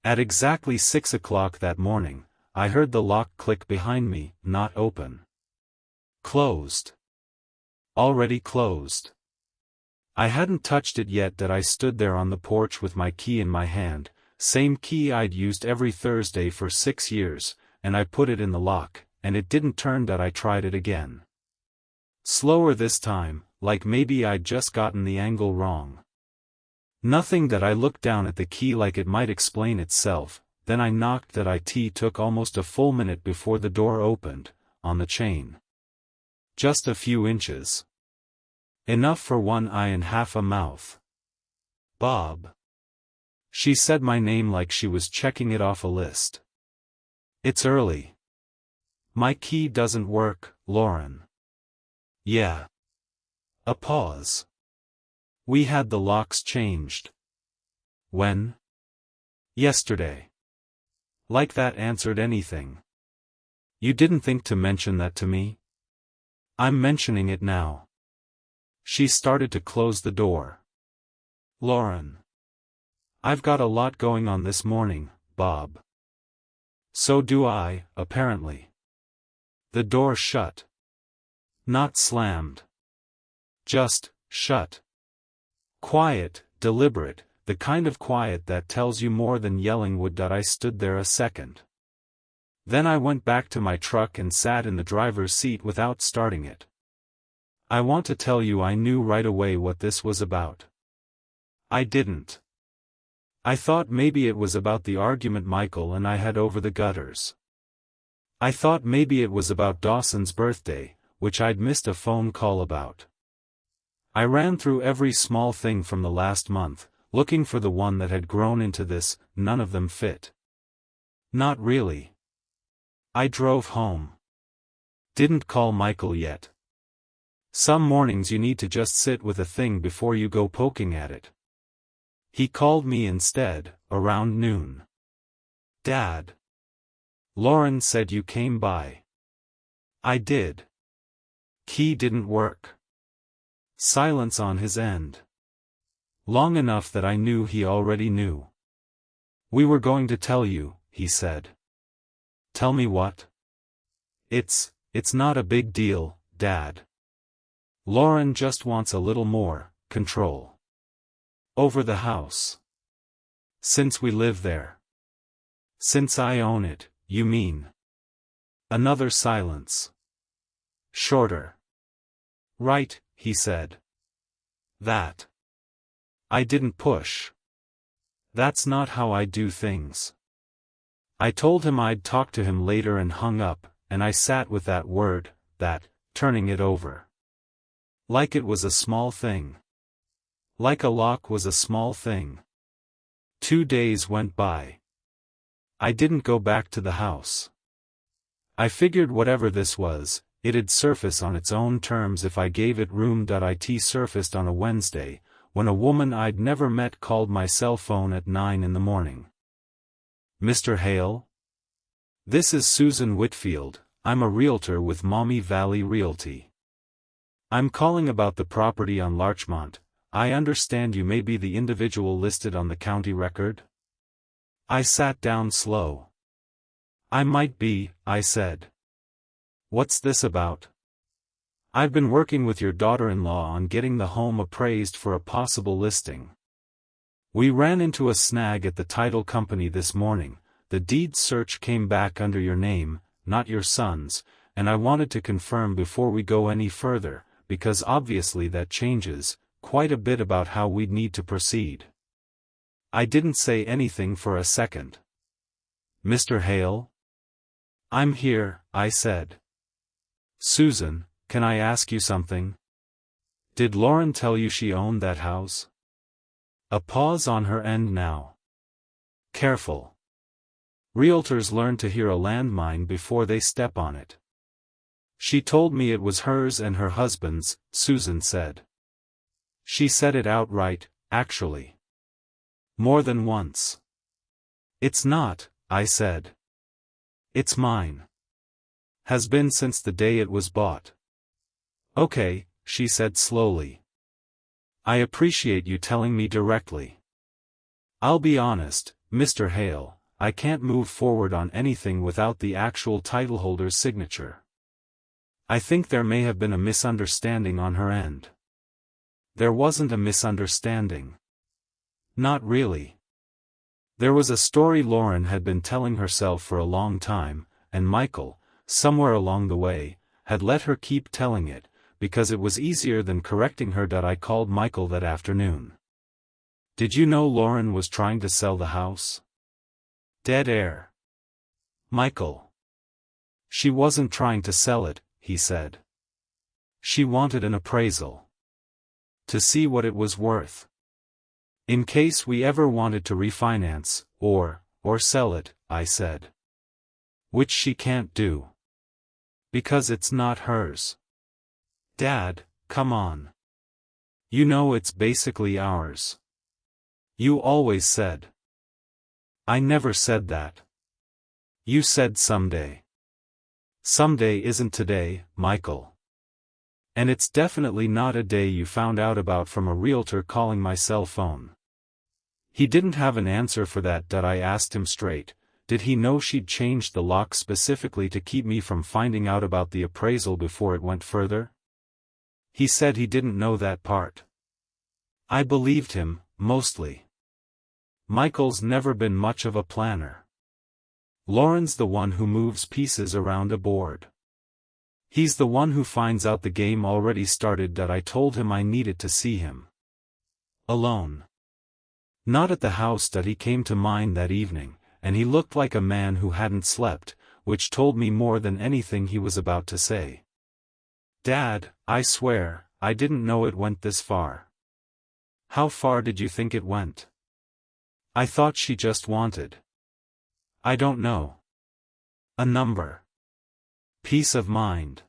At exactly 6 o'clock that morning, I heard the lock click behind me, not open. Closed. Already closed. I hadn't touched it yet that I stood there on the porch with my key in my hand, same key I'd used every Thursday for 6 years, and I put it in the lock, and it didn't turn that I tried it again. Slower this time, like maybe I'd just gotten the angle wrong. Nothing that I looked down at the key like it might explain itself, then I knocked that it took almost a full minute before the door opened, on the chain. Just a few inches. Enough for one eye and half a mouth. Bob. She said my name like she was checking it off a list. It's early. My key doesn't work, Lauren. Yeah. A pause. We had the locks changed. When? Yesterday. Like that answered anything. You didn't think to mention that to me? I'm mentioning it now. She started to close the door. Lauren. I've got a lot going on this morning, Bob. So do I, apparently. The door shut. Not slammed. Just, shut. Quiet, deliberate, the kind of quiet that tells you more than yelling would. I stood there a second. Then I went back to my truck and sat in the driver's seat without starting it. I want to tell you I knew right away what this was about. I didn't. I thought maybe it was about the argument Michael and I had over the gutters. I thought maybe it was about Dawson's birthday, which I'd missed a phone call about. I ran through every small thing from the last month, looking for the one that had grown into this. None of them fit. Not really. I drove home. Didn't call Michael yet. Some mornings you need to just sit with a thing before you go poking at it. He called me instead, around noon. Dad. Lauren said you came by. I did. Key didn't work. Silence on his end. Long enough that I knew he already knew. We were going to tell you, he said. Tell me what? It's not a big deal, Dad. Lauren just wants a little more control. Over the house. Since we live there. Since I own it, you mean? Another silence. Shorter. Right, he said. That. I didn't push. That's not how I do things. I told him I'd talk to him later and hung up, and I sat with that word, that, turning it over. Like it was a small thing. Like a lock was a small thing. 2 days went by. I didn't go back to the house. I figured whatever this was, it'd surface on its own terms if I gave it room. It surfaced on a Wednesday, when a woman I'd never met called my cell phone at 9 in the morning. Mr. Hale? This is Susan Whitfield, I'm a realtor with Maumee Valley Realty. I'm calling about the property on Larchmont. I understand you may be the individual listed on the county record? I sat down slow. I might be, I said. What's this about? I've been working with your daughter-in-law on getting the home appraised for a possible listing. We ran into a snag at the title company this morning. The deed search came back under your name, not your son's, and I wanted to confirm before we go any further, because obviously that changes quite a bit about how we'd need to proceed. I didn't say anything for a second. Mr. Hale? I'm here, I said. Susan, can I ask you something? Did Lauren tell you she owned that house? A pause on her end now. Careful. Realtors learn to hear a landmine before they step on it. She told me it was hers and her husband's, Susan said. She said it outright, actually. More than once. It's not, I said. It's mine. Has been since the day it was bought. Okay, she said slowly. I appreciate you telling me directly. I'll be honest, Mr. Hale, I can't move forward on anything without the actual titleholder's signature. I think there may have been a misunderstanding on her end. There wasn't a misunderstanding. Not really. There was a story Lauren had been telling herself for a long time, and Michael, somewhere along the way, had let her keep telling it, because it was easier than correcting her. I called Michael that afternoon. Did you know Lauren was trying to sell the house? Dead air. Michael. She wasn't trying to sell it, he said. She wanted an appraisal. To see what it was worth. In case we ever wanted to refinance, or sell it, I said. Which she can't do. Because it's not hers. Dad, come on. You know it's basically ours. You always said. I never said that. You said someday. Someday isn't today, Michael. And it's definitely not a day you found out about from a realtor calling my cell phone. He didn't have an answer for that. I asked him straight, did he know she'd changed the lock specifically to keep me from finding out about the appraisal before it went further? He said he didn't know that part. I believed him, mostly. Michael's never been much of a planner. Lauren's the one who moves pieces around a board. He's the one who finds out the game already started. I told him I needed to see him. Alone. Not at the house. He came to mine that evening, and he looked like a man who hadn't slept, which told me more than anything he was about to say. Dad, I swear, I didn't know it went this far. How far did you think it went? I thought she just wanted. I don't know. A number. Peace of mind.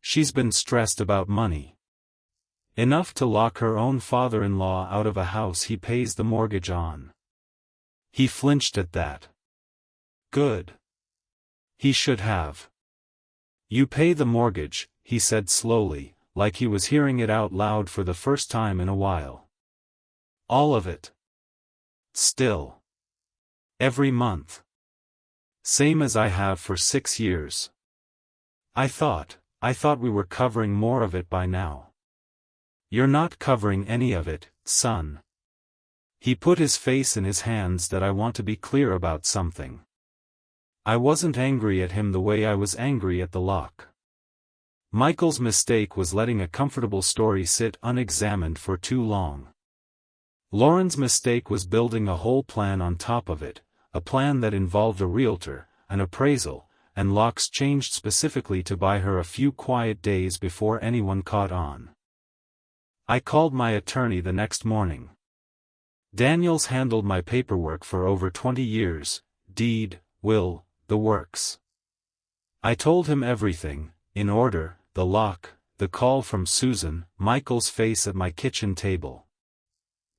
She's been stressed about money. Enough to lock her own father-in-law out of a house he pays the mortgage on. He flinched at that. Good. He should have. You pay the mortgage, he said slowly, like he was hearing it out loud for the first time in a while. All of it. Still. Every month. Same as I have for 6 years. I thought we were covering more of it by now. You're not covering any of it, son. He put his face in his hands. I want to be clear about something. I wasn't angry at him the way I was angry at the lock. Michael's mistake was letting a comfortable story sit unexamined for too long. Lauren's mistake was building a whole plan on top of it, a plan that involved a realtor, an appraisal, and locks changed specifically to buy her a few quiet days before anyone caught on. I called my attorney the next morning. Daniels handled my paperwork for over 20 years, deed, will, the works. I told him everything, in order, the lock, the call from Susan, Michael's face at my kitchen table.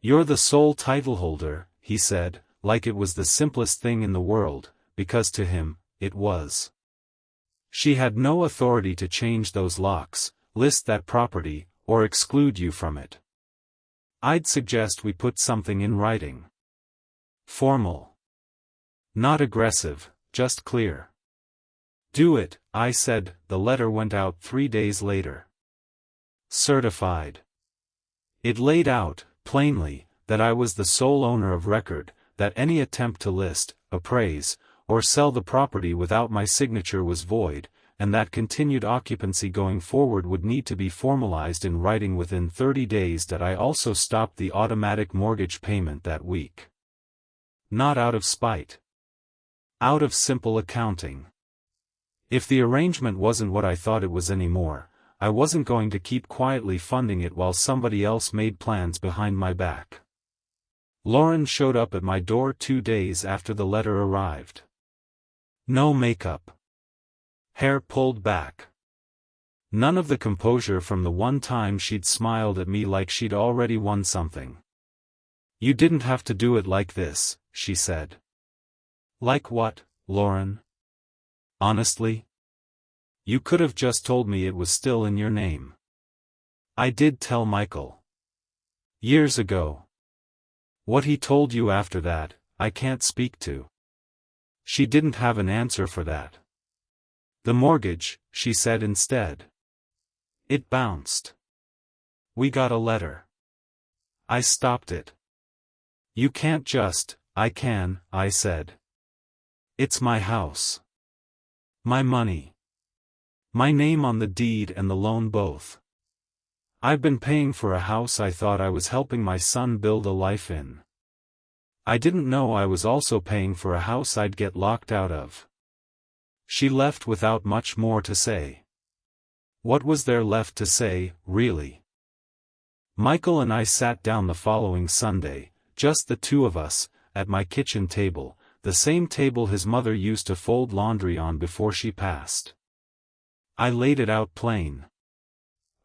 You're the sole titleholder, he said, like it was the simplest thing in the world, because to him, it was. She had no authority to change those locks, list that property, or exclude you from it. I'd suggest we put something in writing. Formal. Not aggressive, just clear. Do it, I said. The letter went out 3 days later. Certified. It laid out, plainly, that I was the sole owner of record, that any attempt to list, appraise, or sell the property without my signature was void, and that continued occupancy going forward would need to be formalized in writing within 30 days. That I also stopped the automatic mortgage payment that week. Not out of spite. Out of simple accounting. If the arrangement wasn't what I thought it was anymore, I wasn't going to keep quietly funding it while somebody else made plans behind my back. Lauren showed up at my door 2 days after the letter arrived. No makeup. Hair pulled back. None of the composure from the one time she'd smiled at me like she'd already won something. You didn't have to do it like this, she said. Like what, Lauren? Honestly? You could have just told me it was still in your name. I did tell Michael. Years ago. What he told you after that, I can't speak to. She didn't have an answer for that. The mortgage, she said instead. It bounced. We got a letter. I stopped it. You can't just, I can, I said. It's my house. My money. My name on the deed and the loan both. I've been paying for a house I thought I was helping my son build a life in. I didn't know I was also paying for a house I'd get locked out of. She left without much more to say. What was there left to say, really? Michael and I sat down the following Sunday, just the two of us, at my kitchen table, the same table his mother used to fold laundry on before she passed. I laid it out plain.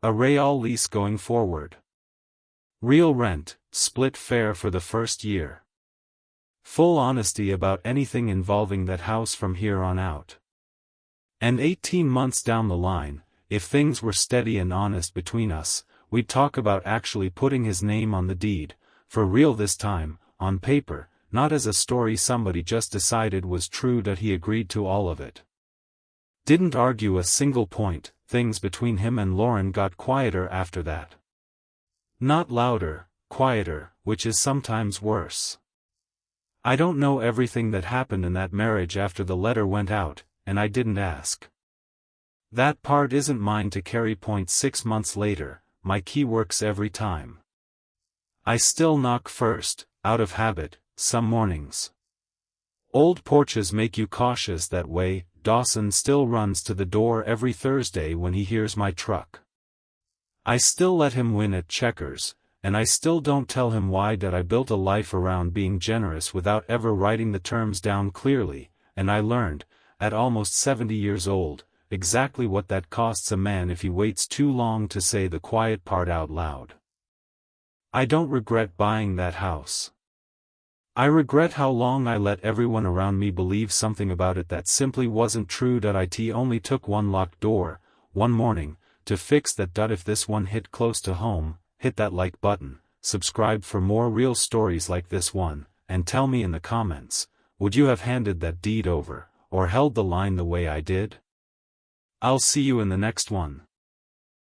A Betrayal lease going forward. Real rent, split fair for the first year. Full honesty about anything involving that house from here on out. And 18 months down the line, if things were steady and honest between us, we'd talk about actually putting his name on the deed, for real this time, on paper, not as a story somebody just decided was true that he agreed to all of it. Didn't argue a single point. Things between him and Lauren got quieter after that. Not louder, quieter, which is sometimes worse. I don't know everything that happened in that marriage after the letter went out, and I didn't ask. That part isn't mine to carry. 6 months later, my key works every time. I still knock first, out of habit, some mornings. Old porches make you cautious that way. Dawson still runs to the door every Thursday when he hears my truck. I still let him win at checkers, and I still don't tell him why that I built a life around being generous without ever writing the terms down clearly, and I learned, at almost 70 years old, exactly what that costs a man if he waits too long to say the quiet part out loud. I don't regret buying that house. I regret how long I let everyone around me believe something about it that simply wasn't true. It only took one locked door, one morning, to fix that. If this one hit close to home, hit that like button, subscribe for more real stories like this one, and tell me in the comments, would you have handed that deed over, or held the line the way I did? I'll see you in the next one.